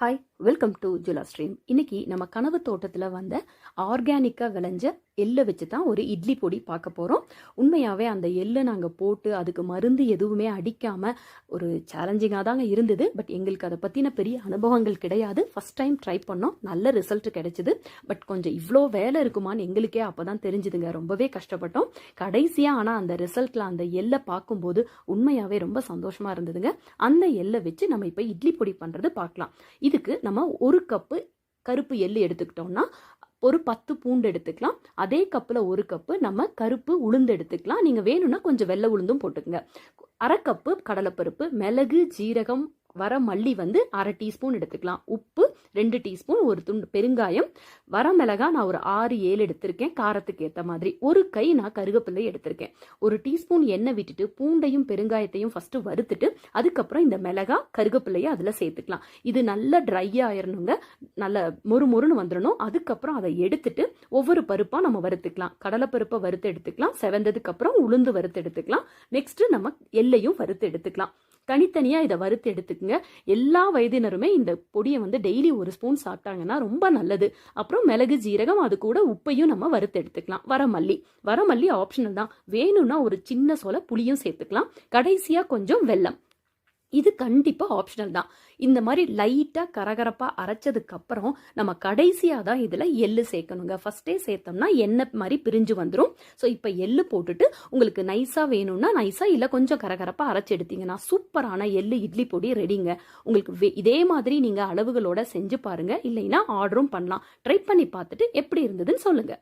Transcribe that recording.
Hi, welcome to Zula stream. இன்னைக்கு நம்ம கனவு தோட்டத்தில் வந்த ஆர்கானிக்காக விளைஞ்ச எள்ளை வச்சு தான் ஒரு இட்லி பொடி பார்க்க போகிறோம். உண்மையாகவே அந்த எள்ளை நாங்கள் போட்டு அதுக்கு மருந்து எதுவுமே அடிக்காமல் ஒரு சேலஞ்சிங்காக தாங்க இருந்தது. பட் எங்களுக்கு அதை பற்றின பெரிய அனுபவங்கள் கிடையாது. ஃபஸ்ட் டைம் ட்ரை பண்ணோம், நல்ல ரிசல்ட் கிடைச்சிது. பட் கொஞ்சம் இவ்வளோ வேலை இருக்குமான்னு எங்களுக்கே அப்போ தான் தெரிஞ்சுதுங்க. ரொம்பவே கஷ்டப்பட்டோம் கடைசியாக. ஆனால் அந்த ரிசல்ட்டில் அந்த எள்ளை பார்க்கும்போது உண்மையாகவே ரொம்ப சந்தோஷமாக இருந்ததுங்க. அந்த எள்ளை வச்சு நம்ம இப்போ இட்லி பொடி பண்ணுறது பார்க்கலாம். இதுக்கு நம்ம ஒரு கப்பு கருப்பு எள்ளு எடுத்துக்கிட்டோம்னா ஒரு 10 பூண்டு எடுத்துக்கலாம். அதே கப்பில் ஒரு கப்பு நம்ம கருப்பு உளுந்து எடுத்துக்கலாம். நீங்கள் வேணும்னா கொஞ்சம் வெள்ளை உளுந்தும் போட்டுக்கங்க. அரை கப்பு கடலைப்பருப்பு, மிளகு, ஜீரகம், வர மல்லி வந்து அரை டீஸ்பூன் எடுத்துக்கலாம். உப்பு 2 டீஸ்பூன், ஒரு துண்டு பெருங்காயம், வர மிளகா நான் ஒரு 6-7 எடுத்திருக்கேன் காரத்துக்கு ஏற்ற மாதிரி. ஒரு கை நான் கருவேப்பிலை எடுத்திருக்கேன். ஒரு டீஸ்பூன் எண்ணெய் விட்டுட்டு பூண்டையும் பெருங்காயத்தையும் ஃபர்ஸ்ட் வறுத்துட்டு அதுக்கப்புறம் இந்த மிளகா கருவேப்பிலையை அதில் சேர்த்துக்கலாம். இது நல்லா ட்ரை ஆயிடணுங்க, நல்ல மொறுமொறுன்னு வந்துடணும். அதுக்கப்புறம் அதை எடுத்துட்டு ஒவ்வொரு பருப்பாக நம்ம வறுத்துக்கலாம். கடலைப்பருப்பை வறுத்து எடுத்துக்கலாம். செவந்ததுக்கு அப்புறம் உளுந்து வறுத்து எடுத்துக்கலாம். நெக்ஸ்ட் நம்ம எள்ளையும் வறுத்து எடுத்துக்கலாம். தனித்தனியாக இதை வறுத்து எடுத்துக்கங்க. எல்லா வயதினருமே இந்த பொடியை வந்து டெய்லி ஒரு ஸ்பூன் சாப்பிட்டாங்கன்னா ரொம்ப நல்லது. அப்புறம் மிளகு, ஜீரகம், அது கூட உப்பையும் நம்ம வறுத்து எடுத்துக்கலாம். வரமல்லி ஆப்ஷனல் தான். வேணும்னா ஒரு சின்ன சொல புளியும் சேர்த்துக்கலாம். கடைசியாக கொஞ்சம் வெல்லம். இது கண்டிப்பாக ஆப்ஷனல் தான். இந்த மாதிரி லைட்டாக கரகரப்பாக அரைச்சதுக்கு அப்புறம் நம்ம கடைசியாக தான் இதில் எள்ளு சேர்க்கணுங்க. ஃபர்ஸ்டே சேர்த்தோம்னா எண்ணெய் மாதிரி பிரிஞ்சு வந்துடும். ஸோ இப்போ எள்ளு போட்டுட்டு உங்களுக்கு நைஸாக வேணும்னா நைஸாக, இல்லை கொஞ்சம் கரகரப்பாக அரைச்சி எடுத்தீங்கன்னா சூப்பரான எள்ளு இட்லி பொடி ரெடிங்க. உங்களுக்கு இதே மாதிரி நீங்கள் அளவுகளோட செஞ்சு பாருங்க. இல்லைன்னா ஆர்டரும் பண்ணலாம். ட்ரை பண்ணி பார்த்துட்டு எப்படி இருந்ததுன்னு சொல்லுங்க.